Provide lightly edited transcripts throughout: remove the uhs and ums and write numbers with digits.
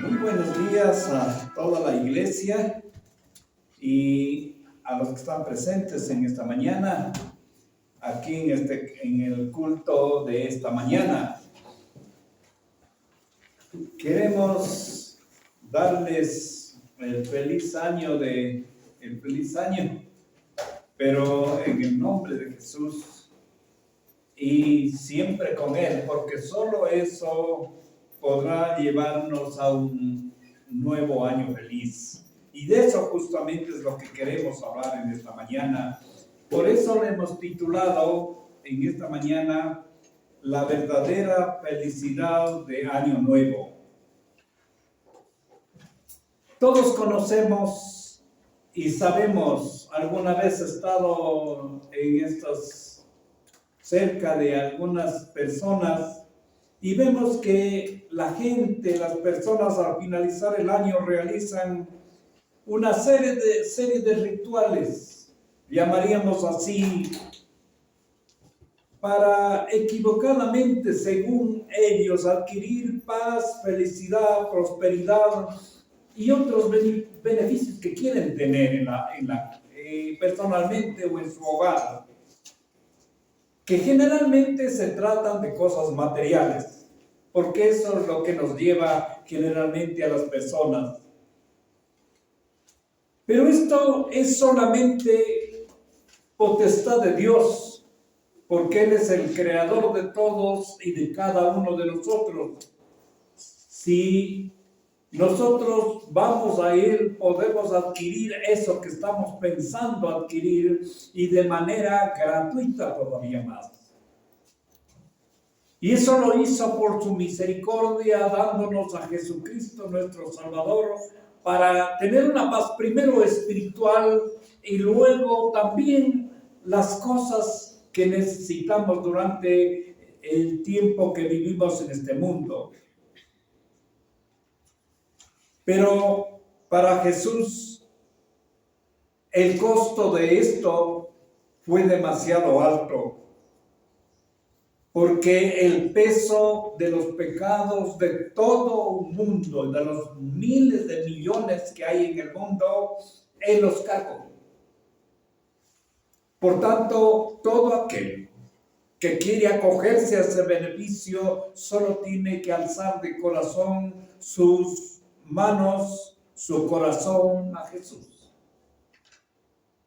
Muy buenos días a toda la iglesia y a los que están presentes en esta mañana, aquí en el culto de esta mañana. Queremos darles el feliz año, pero en el nombre de Jesús y siempre con Él, porque solo eso podrá llevarnos a un nuevo año feliz. Y de eso justamente es lo que queremos hablar en esta mañana. Por eso le hemos titulado en esta mañana La verdadera felicidad de Año Nuevo. Todos conocemos y sabemos, alguna vez he estado cerca de algunas personas y vemos que las personas al finalizar el año realizan una serie de rituales, llamaríamos así, para equivocadamente, según ellos, adquirir paz, felicidad, prosperidad y otros beneficios que quieren tener personalmente o en su hogar, que generalmente se tratan de cosas materiales, porque eso es lo que nos lleva generalmente a las personas. Pero esto es solamente potestad de Dios, porque Él es el creador de todos y de cada uno de nosotros. Si nosotros vamos a Él, podemos adquirir eso que estamos pensando adquirir y de manera gratuita todavía más. Y eso lo hizo por su misericordia, dándonos a Jesucristo nuestro Salvador, para tener una paz primero espiritual y luego también las cosas que necesitamos durante el tiempo que vivimos en este mundo. Pero para Jesús el costo de esto fue demasiado alto, porque el peso de los pecados de todo el mundo, de los miles de millones que hay en el mundo, Él los cargó. Por tanto, todo aquel que quiere acogerse a ese beneficio solo tiene que alzar de corazón sus manos, su corazón a Jesús.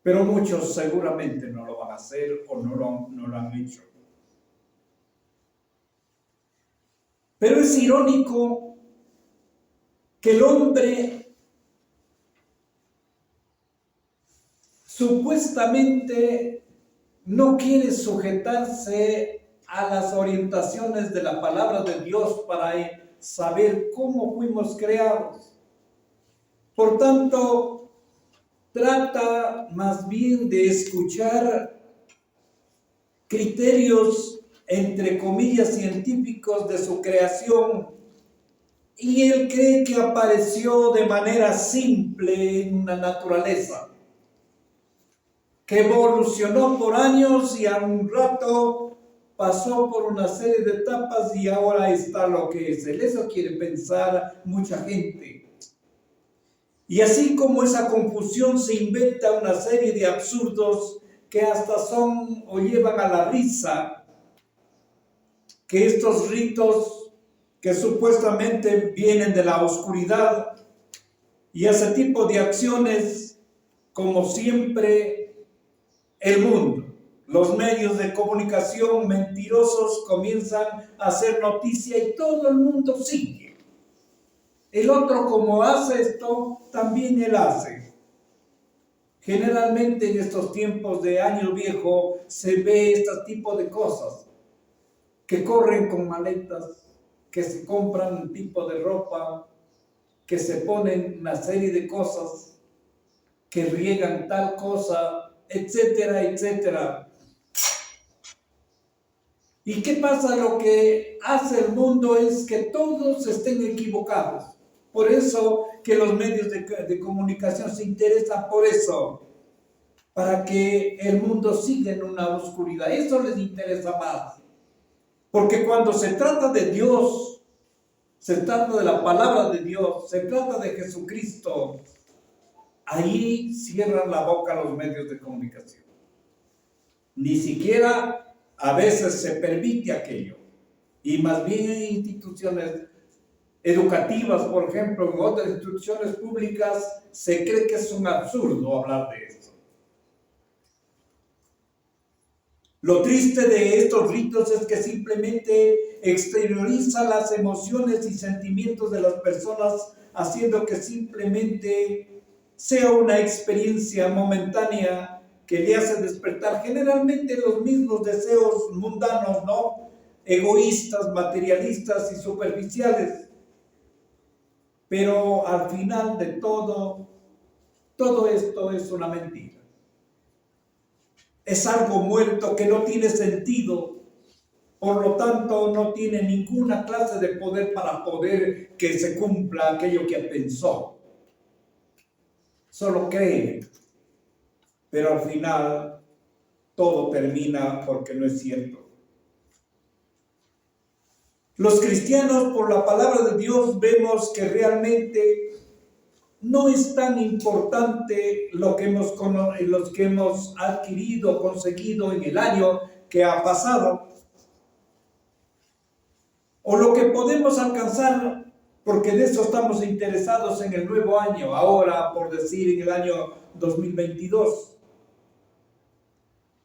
Pero muchos seguramente no lo van a hacer o no lo han hecho. Pero es irónico que el hombre supuestamente no quiere sujetarse a las orientaciones de la palabra de Dios para saber cómo fuimos creados. Por tanto, trata más bien de escuchar criterios entre comillas científicos de su creación, y él cree que apareció de manera simple en una naturaleza que evolucionó por años y a un rato pasó por una serie de etapas y ahora está lo que es. Eso quiere pensar mucha gente. Y así como esa confusión se inventa una serie de absurdos que hasta son o llevan a la risa, que estos ritos que supuestamente vienen de la oscuridad y ese tipo de acciones, como siempre el mundo, los medios de comunicación mentirosos comienzan a hacer noticia y todo el mundo sigue. El otro, como hace esto, también él hace. Generalmente en estos tiempos de año viejo se ve este tipo de cosas, que corren con maletas, que se compran un tipo de ropa, que se ponen una serie de cosas, que riegan tal cosa, etcétera, etcétera. ¿Y qué pasa? Lo que hace el mundo es que todos estén equivocados. Por eso que los medios de comunicación se interesan por eso, para que el mundo siga en una oscuridad. Eso les interesa más. Porque cuando se trata de Dios, se trata de la palabra de Dios, se trata de Jesucristo, ahí cierran la boca los medios de comunicación. Ni siquiera a veces se permite aquello. Y más bien en instituciones educativas, por ejemplo, en otras instituciones públicas, se cree que es un absurdo hablar de esto. Lo triste de estos ritos es que simplemente exterioriza las emociones y sentimientos de las personas, haciendo que simplemente sea una experiencia momentánea que le hace despertar generalmente los mismos deseos mundanos, ¿no? Egoístas, materialistas y superficiales. Pero al final de todo esto es una mentira. Es algo muerto que no tiene sentido, por lo tanto no tiene ninguna clase de poder para poder que se cumpla aquello que pensó. Solo cree, pero al final todo termina porque no es cierto. Los cristianos, por la palabra de Dios, vemos que realmente no es tan importante lo que hemos adquirido, conseguido en el año que ha pasado, o lo que podemos alcanzar, porque de eso estamos interesados en el nuevo año, ahora por decir en el año 2022.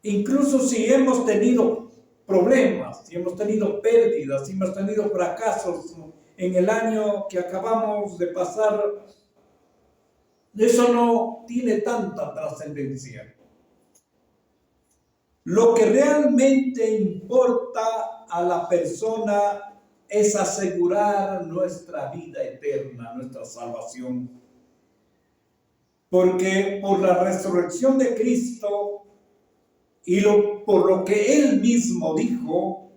Incluso si hemos tenido problemas, si hemos tenido pérdidas, si hemos tenido fracasos en el año que acabamos de pasar, eso no tiene tanta trascendencia. Lo que realmente importa a la persona es asegurar nuestra vida eterna, nuestra salvación. Porque por la resurrección de Cristo y por lo que Él mismo dijo,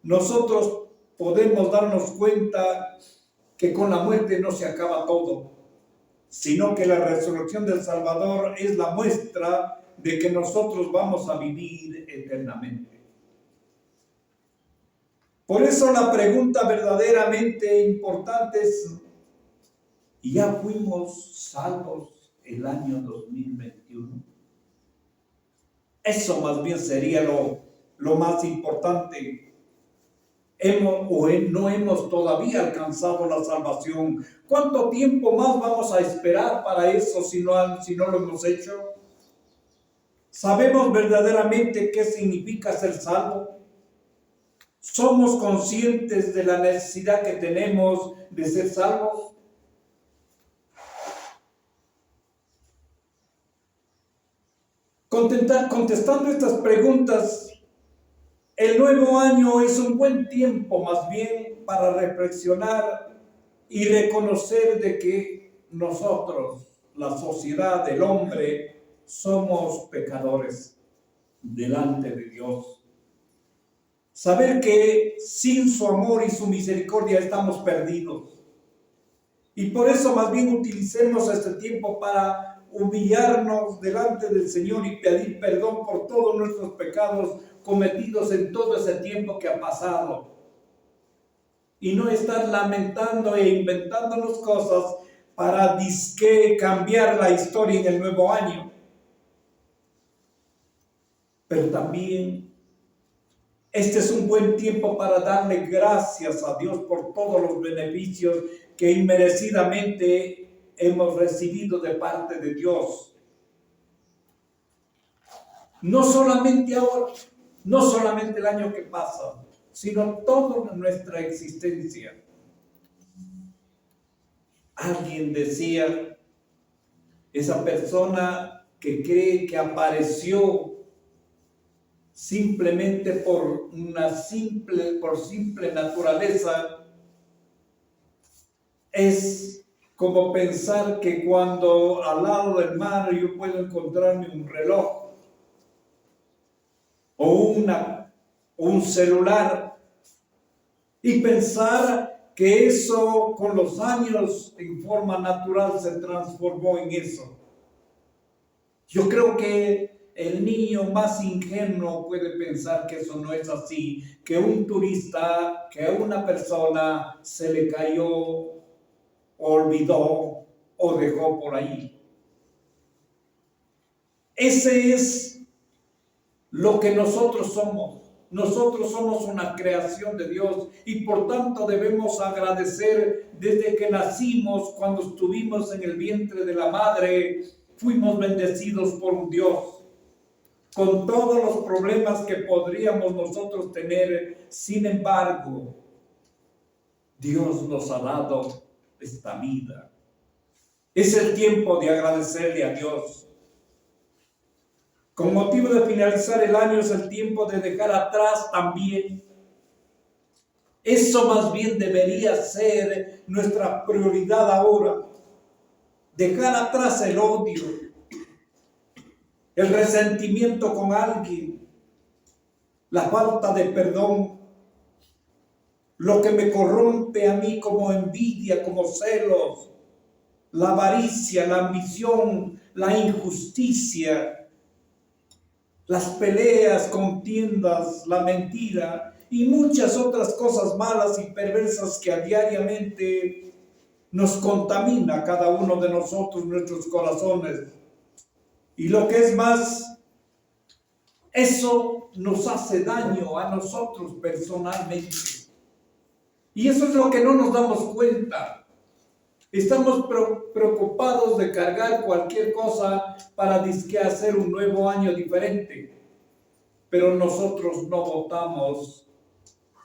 nosotros podemos darnos cuenta que con la muerte no se acaba todo, sino que la resurrección del Salvador es la muestra de que nosotros vamos a vivir eternamente. Por eso la pregunta verdaderamente importante es, ¿ya fuimos salvos el año 2021? Eso más bien sería lo más importante. No hemos todavía alcanzado la salvación. ¿Cuánto tiempo más vamos a esperar para eso si no lo hemos hecho? ¿Sabemos verdaderamente qué significa ser salvo? ¿Somos conscientes de la necesidad que tenemos de ser salvos? Contestando estas preguntas, el nuevo año es un buen tiempo más bien para reflexionar y reconocer de que nosotros, la sociedad, el hombre, somos pecadores delante de Dios. Saber que sin su amor y su misericordia estamos perdidos. Y por eso más bien utilicemos este tiempo para humillarnos delante del Señor y pedir perdón por todos nuestros pecados cometidos en todo ese tiempo que ha pasado. Y no estar lamentando e inventándonos cosas para cambiar la historia en el nuevo año. Pero también este es un buen tiempo para darle gracias a Dios por todos los beneficios que inmerecidamente hemos recibido de parte de Dios. No solamente ahora, no solamente el año que pasa, sino toda nuestra existencia. Alguien decía, esa persona que cree que apareció simplemente por simple naturaleza, es como pensar que cuando al lado del mar yo puedo encontrarme un reloj o un celular y pensar que eso con los años en forma natural se transformó en eso. Yo creo que el niño más ingenuo puede pensar que eso no es así, que un turista, que a una persona se le cayó, olvidó o dejó por ahí. Ese es lo que nosotros somos. Nosotros somos una creación de Dios y por tanto debemos agradecer desde que nacimos, cuando estuvimos en el vientre de la madre, fuimos bendecidos por un Dios, con todos los problemas que podríamos nosotros tener. Sin embargo, Dios nos ha dado esta vida. Es el tiempo de agradecerle a Dios. Con motivo de finalizar el año es el tiempo de dejar atrás también. Eso más bien debería ser nuestra prioridad ahora. Dejar atrás el odio, el resentimiento con alguien, la falta de perdón, lo que me corrompe a mí como envidia, como celos, la avaricia, la ambición, la injusticia, las peleas, contiendas, la mentira y muchas otras cosas malas y perversas que diariamente nos contamina a cada uno de nosotros, nuestros corazones. Y lo que es más, eso nos hace daño a nosotros personalmente. Y eso es lo que no nos damos cuenta. Estamos preocupados de cargar cualquier cosa para disque hacer un nuevo año diferente. Pero nosotros no botamos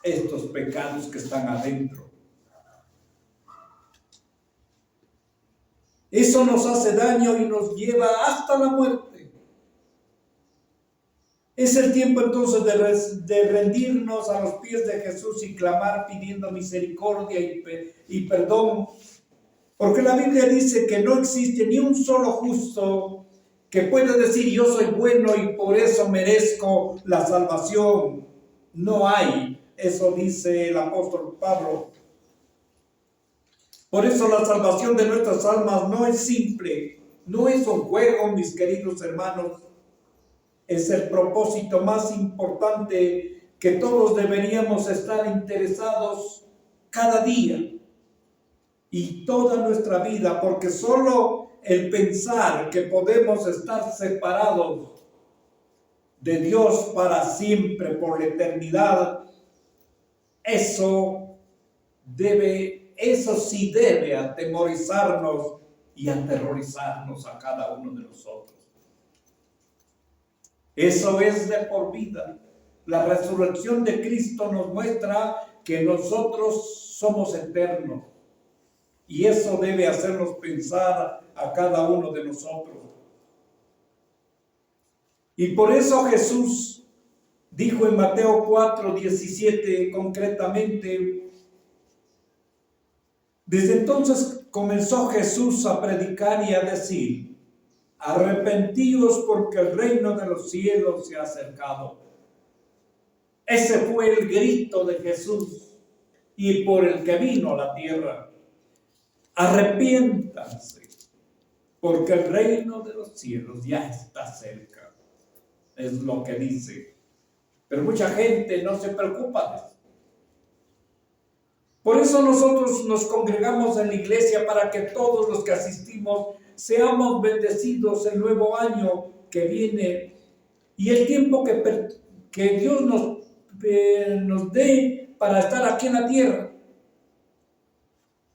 estos pecados que están adentro. Eso nos hace daño y nos lleva hasta la muerte. Es el tiempo entonces de rendirnos a los pies de Jesús y clamar pidiendo misericordia y perdón. Porque la Biblia dice que no existe ni un solo justo que pueda decir yo soy bueno y por eso merezco la salvación. No hay. Eso dice el apóstol Pablo. Por eso la salvación de nuestras almas no es simple, no es un juego, mis queridos hermanos. Es el propósito más importante que todos deberíamos estar interesados cada día y toda nuestra vida, porque solo el pensar que podemos estar separados de Dios para siempre, por la eternidad, eso sí debe atemorizarnos y aterrorizarnos a cada uno de nosotros. Eso es de por vida. La resurrección de Cristo nos muestra que nosotros somos eternos. Y eso debe hacernos pensar a cada uno de nosotros. Y por eso Jesús dijo en Mateo 4:17 concretamente, desde entonces comenzó Jesús a predicar y a decir, arrepentíos porque el reino de los cielos se ha acercado. Ese fue el grito de Jesús y por el que vino a la tierra. Arrepiéntanse, porque el reino de los cielos ya está cerca. Es lo que dice. Pero mucha gente no se preocupa de eso. Por eso nosotros nos congregamos en la iglesia para que todos los que asistimos seamos bendecidos el nuevo año que viene y el tiempo que Dios nos dé para estar aquí en la tierra.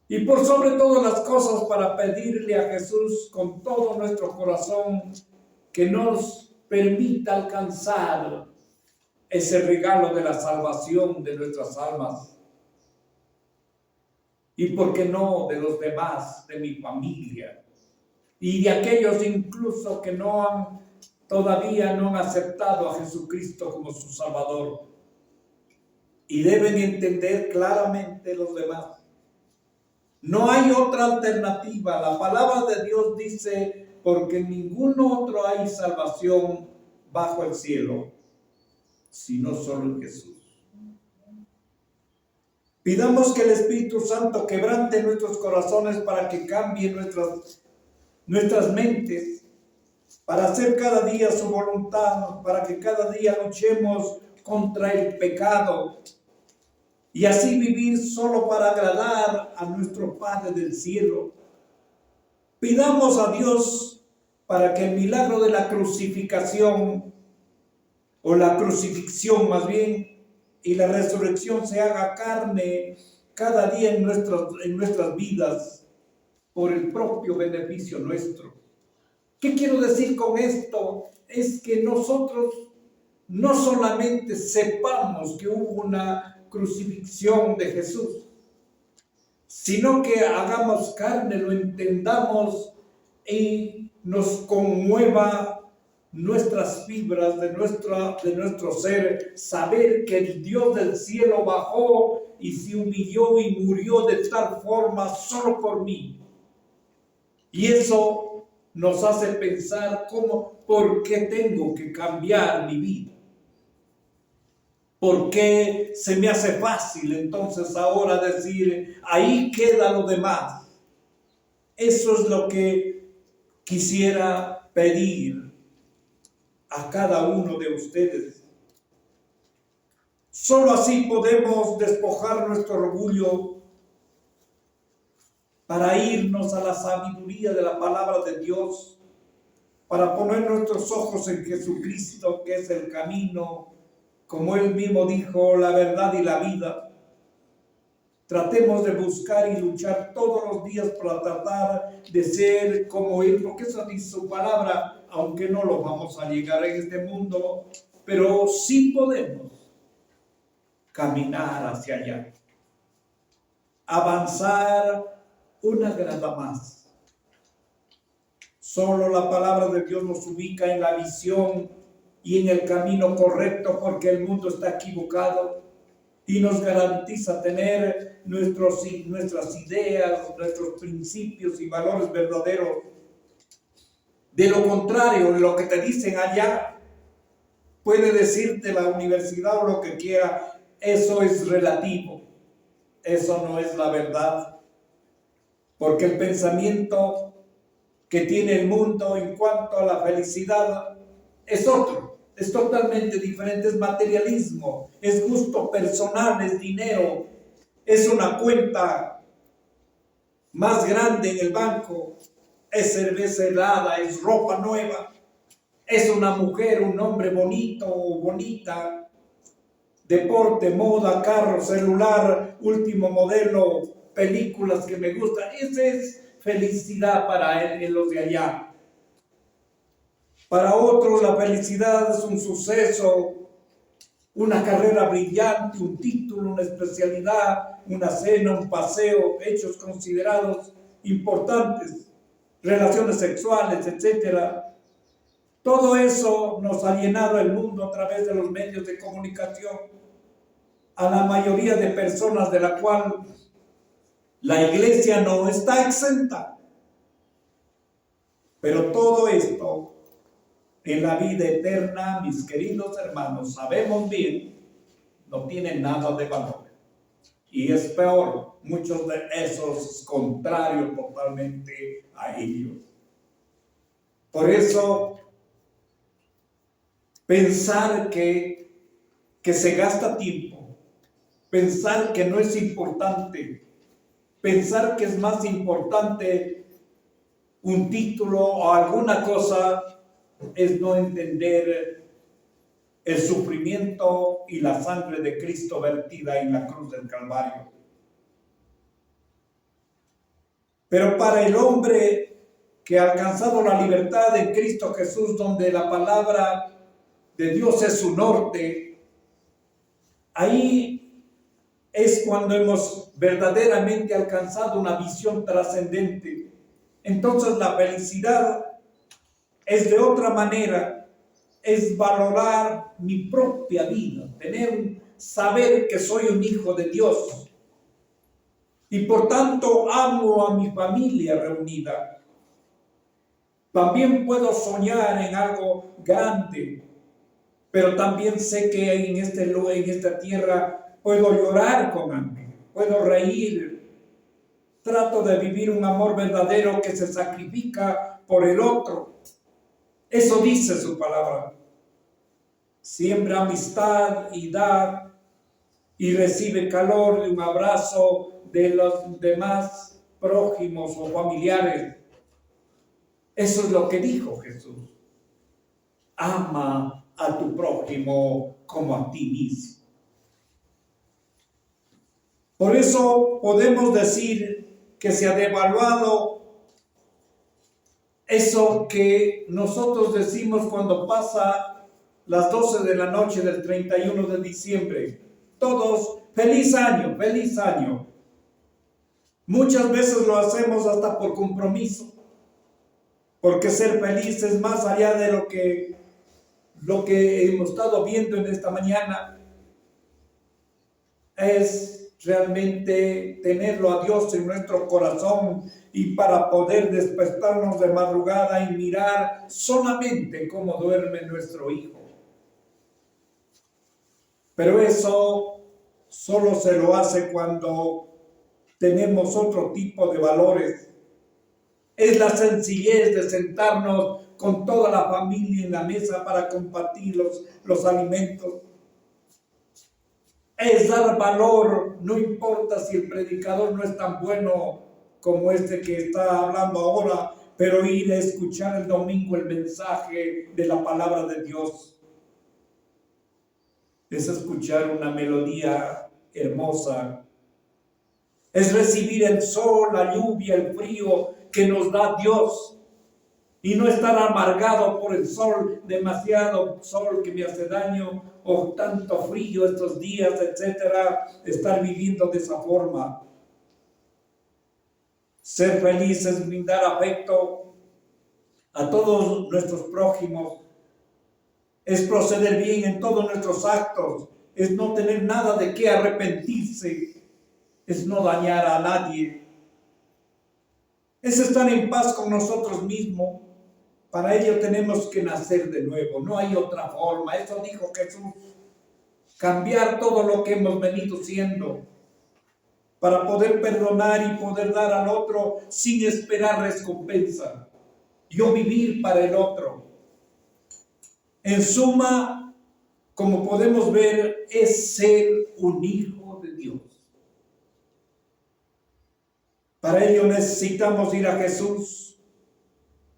Y por sobre todas las cosas para pedirle a Jesús con todo nuestro corazón que nos permita alcanzar ese regalo de la salvación de nuestras almas. Y por qué no de los demás, de mi familia y de aquellos incluso que todavía no han aceptado a Jesucristo como su Salvador. Y deben entender claramente los demás. No hay otra alternativa. La palabra de Dios dice, porque en ningún otro hay salvación bajo el cielo, sino solo en Jesús. Pidamos que el Espíritu Santo quebrante nuestros corazones para que cambie nuestras mentes para hacer cada día su voluntad, para que cada día luchemos contra el pecado y así vivir solo para agradar a nuestro Padre del cielo. Pidamos a Dios para que el milagro de la crucificación, o la crucifixión más bien, y la resurrección se haga carne cada día en nuestras vidas por el propio beneficio nuestro. ¿Qué quiero decir con esto? Es que nosotros no solamente sepamos que hubo una crucifixión de Jesús, sino que hagamos carne, lo entendamos y nos conmueva nuestras fibras de nuestro ser, saber que el Dios del cielo bajó y se humilló y murió de tal forma solo por mí. Y eso nos hace pensar ¿por qué tengo que cambiar mi vida? ¿Por qué se me hace fácil entonces ahora decir, ahí queda lo demás? Eso es lo que quisiera pedir a cada uno de ustedes. Solo así podemos despojar nuestro orgullo para irnos a la sabiduría de la palabra de Dios, para poner nuestros ojos en Jesucristo, que es el camino, como Él mismo dijo, la verdad y la vida. Tratemos de buscar y luchar todos los días para tratar de ser como Él, porque eso dice su palabra, aunque no lo vamos a llegar en este mundo, pero sí podemos caminar hacia allá, avanzar una grada más. Solo la palabra de Dios nos ubica en la visión y en el camino correcto, porque el mundo está equivocado, y nos garantiza tener nuestras ideas, nuestros principios y valores verdaderos. De lo contrario, lo que te dicen allá, puede decirte la universidad o lo que quiera, eso es relativo, eso no es la verdad, porque el pensamiento que tiene el mundo en cuanto a la felicidad es otro. Es totalmente diferente, es materialismo, es gusto personal, es dinero, es una cuenta más grande en el banco, es cerveza helada, es ropa nueva, es una mujer, un hombre bonito o bonita, deporte, moda, carro, celular, último modelo, películas que me gustan. Esa es felicidad para él, en los de allá. Para otros la felicidad es un suceso, una carrera brillante, un título, una especialidad, una cena, un paseo, hechos considerados importantes, relaciones sexuales, etc. Todo eso nos ha llenado el mundo a través de los medios de comunicación. A la mayoría de personas de la cual la iglesia no está exenta. Pero todo esto en la vida eterna, mis queridos hermanos, sabemos bien, no tiene nada de valor. Y es peor, muchos de esos contrarios totalmente a ellos. Por eso, pensar que se gasta tiempo, pensar que no es importante, pensar que es más importante un título o alguna cosa, es no entender el sufrimiento y la sangre de Cristo vertida en la cruz del Calvario. Pero para el hombre que ha alcanzado la libertad en Cristo Jesús, donde la palabra de Dios es su norte, ahí es cuando hemos verdaderamente alcanzado una visión trascendente. Entonces la felicidad es de otra manera, es valorar mi propia vida, saber que soy un hijo de Dios y por tanto amo a mi familia reunida. También puedo soñar en algo grande, pero también sé que en esta tierra puedo llorar con alguien, puedo reír. Trato de vivir un amor verdadero que se sacrifica por el otro. Eso dice su palabra. Siembra amistad y da y recibe calor de un abrazo de los demás prójimos o familiares. Eso es lo que dijo Jesús. Ama a tu prójimo como a ti mismo. Por eso podemos decir que se ha devaluado eso que nosotros decimos cuando pasa las 12 de la noche del 31 de diciembre. Todos, feliz año, feliz año. Muchas veces lo hacemos hasta por compromiso, porque ser feliz es más allá de lo que hemos estado viendo en esta mañana. Es realmente tenerlo a Dios en nuestro corazón y para poder despertarnos de madrugada y mirar solamente cómo duerme nuestro hijo. Pero eso solo se lo hace cuando tenemos otro tipo de valores. Es la sencillez de sentarnos con toda la familia en la mesa para compartir los alimentos. Es dar valor, no importa si el predicador no es tan bueno como este que está hablando ahora, pero ir a escuchar el domingo el mensaje de la palabra de Dios. Es escuchar una melodía hermosa. Es recibir el sol, la lluvia, el frío que nos da Dios. Y no estar amargado por el sol, demasiado sol que me hace daño, o tanto frío estos días, etcétera. Estar viviendo de esa forma. Ser feliz es brindar afecto a todos nuestros prójimos. Es proceder bien en todos nuestros actos. Es no tener nada de qué arrepentirse. Es no dañar a nadie. Es estar en paz con nosotros mismos. Para ello tenemos que nacer de nuevo. No hay otra forma. Eso dijo Jesús. Cambiar todo lo que hemos venido siendo. Para poder perdonar y poder dar al otro sin esperar recompensa. Yo vivir para el otro. En suma, como podemos ver, es ser un hijo de Dios. Para ello necesitamos ir a Jesús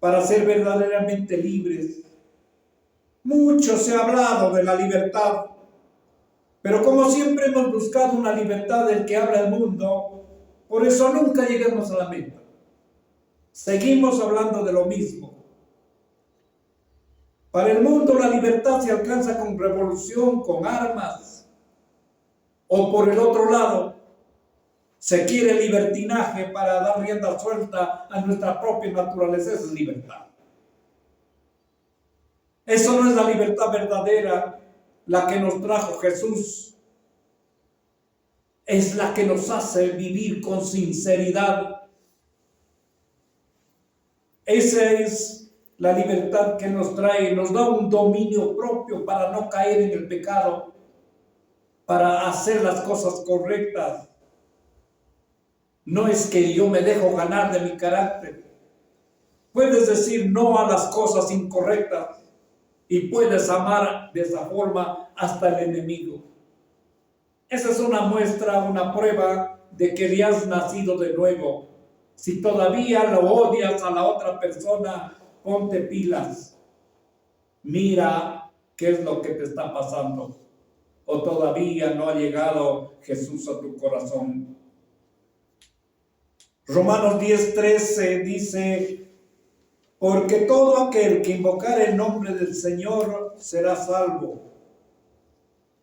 para ser verdaderamente libres. Mucho se ha hablado de la libertad, pero como siempre hemos buscado una libertad del que habla el mundo, por eso nunca llegamos a la meta. Seguimos hablando de lo mismo. Para el mundo la libertad se alcanza con revolución, con armas, o por el otro lado, se quiere libertinaje para dar rienda suelta a nuestra propia naturaleza. Esa es libertad. Eso no es la libertad verdadera, la que nos trajo Jesús. Es la que nos hace vivir con sinceridad. Esa es la libertad que nos trae, nos da un dominio propio para no caer en el pecado, para hacer las cosas correctas. No es que yo me dejo ganar de mi carácter. Puedes decir no a las cosas incorrectas y puedes amar de esa forma hasta el enemigo. Esa es una muestra, una prueba de que le has nacido de nuevo. Si todavía lo odias a la otra persona, ponte pilas. Mira qué es lo que te está pasando. O todavía no ha llegado Jesús a tu corazón. Romanos 10:13 dice: porque todo aquel que invocare el nombre del Señor será salvo.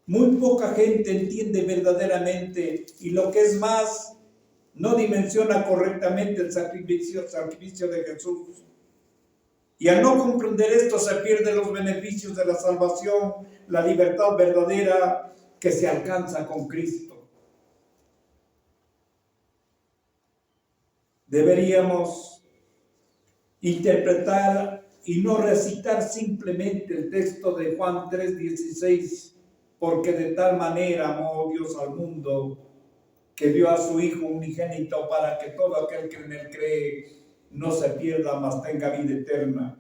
Muy poca gente entiende verdaderamente, y lo que es más, no dimensiona correctamente el sacrificio de Jesús. Y al no comprender esto se pierden los beneficios de la salvación, la libertad verdadera que se alcanza con Cristo. Deberíamos interpretar y no recitar simplemente el texto de Juan 3:16, porque de tal manera amó Dios al mundo que dio a su Hijo unigénito para que todo aquel que en él cree no se pierda, mas tenga vida eterna.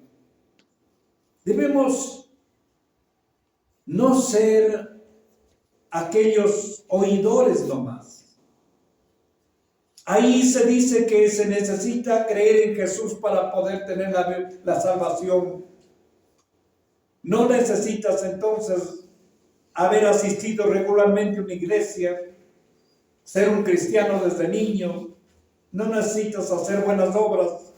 Debemos no ser aquellos oidores nomás. Ahí se dice que se necesita creer en Jesús para poder tener la salvación. No necesitas entonces haber asistido regularmente a una iglesia, ser un cristiano desde niño. No necesitas hacer buenas obras.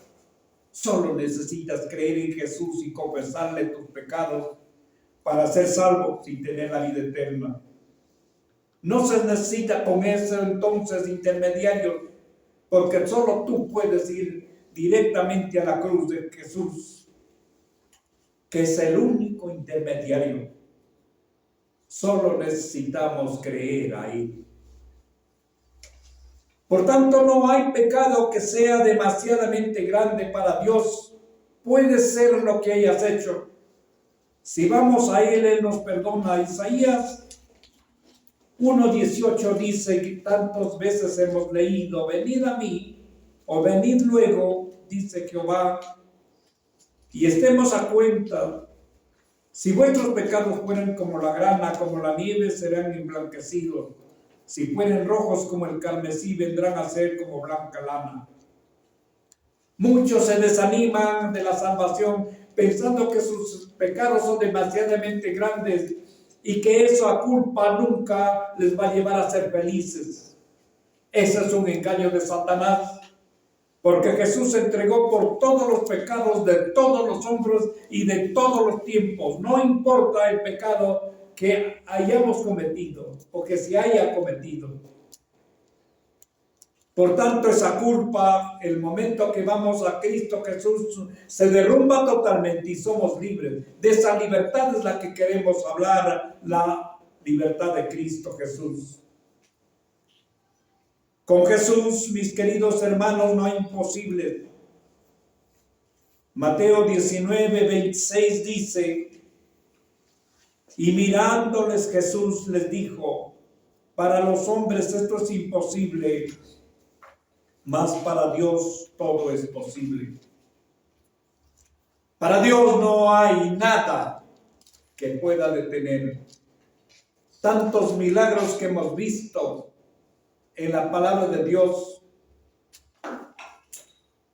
Solo necesitas creer en Jesús y confesarle tus pecados para ser salvo y tener la vida eterna. No se necesita con eso entonces intermediario, porque solo tú puedes ir directamente a la cruz de Jesús, que es el único intermediario. Solo necesitamos creer ahí. Por tanto, no hay pecado que sea demasiadamente grande para Dios. Puede ser lo que hayas hecho. Si vamos a Él nos perdona. Isaías 1:18 dice que tantas veces hemos leído: venid a mí, o venid luego, dice Jehová, y estemos a cuenta. Si vuestros pecados fueran como la grana, como la nieve, serán emblanquecidos. Si fueren rojos como el carmesí, vendrán a ser como blanca lana. Muchos se desaniman de la salvación pensando que sus pecados son demasiadamente grandes y que eso a culpa nunca les va a llevar a ser felices. Ese es un engaño de Satanás, porque Jesús se entregó por todos los pecados de todos los hombres y de todos los tiempos. No importa el pecado que hayamos cometido o que se haya cometido. Por tanto, esa culpa, el momento que vamos a Cristo Jesús, se derrumba totalmente y somos libres. De esa libertad es la que queremos hablar, la libertad de Cristo Jesús. Con Jesús, mis queridos hermanos, no hay imposible. Mateo 19:26 dice: y mirándoles Jesús les dijo: para los hombres esto es imposible, mas para Dios todo es posible. Para Dios no hay nada que pueda detener. Tantos milagros que hemos visto en la palabra de Dios.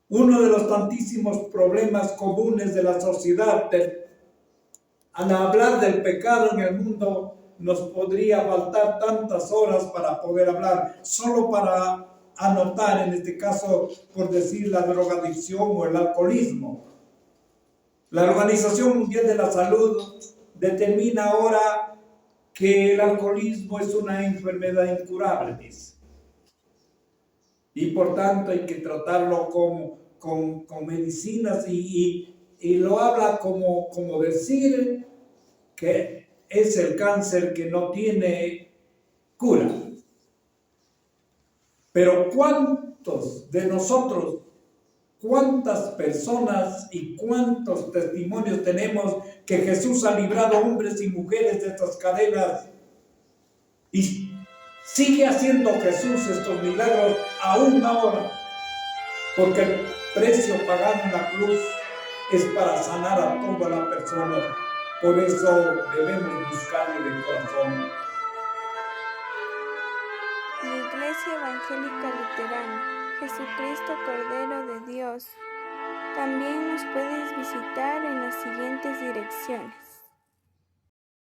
Uno de los tantísimos problemas comunes de la sociedad, al hablar del pecado en el mundo, nos podría faltar tantas horas para poder hablar, solo para anotar, en este caso, por decir, la drogadicción o el alcoholismo. La Organización Mundial de la Salud determina ahora que el alcoholismo es una enfermedad incurable, dice. Y por tanto hay que tratarlo con medicinas y lo habla como decir que es el cáncer que no tiene cura. Pero ¿cuántos de nosotros, cuántas personas y cuántos testimonios tenemos que Jesús ha librado a hombres y mujeres de estas cadenas? Y sigue haciendo Jesús estos milagros aún ahora, porque el precio pagado en la cruz es para sanar a toda la persona. Por eso debemos buscarle de corazón. La Iglesia Evangélica Luterana, Jesucristo Cordero de Dios. También nos puedes visitar en las siguientes direcciones: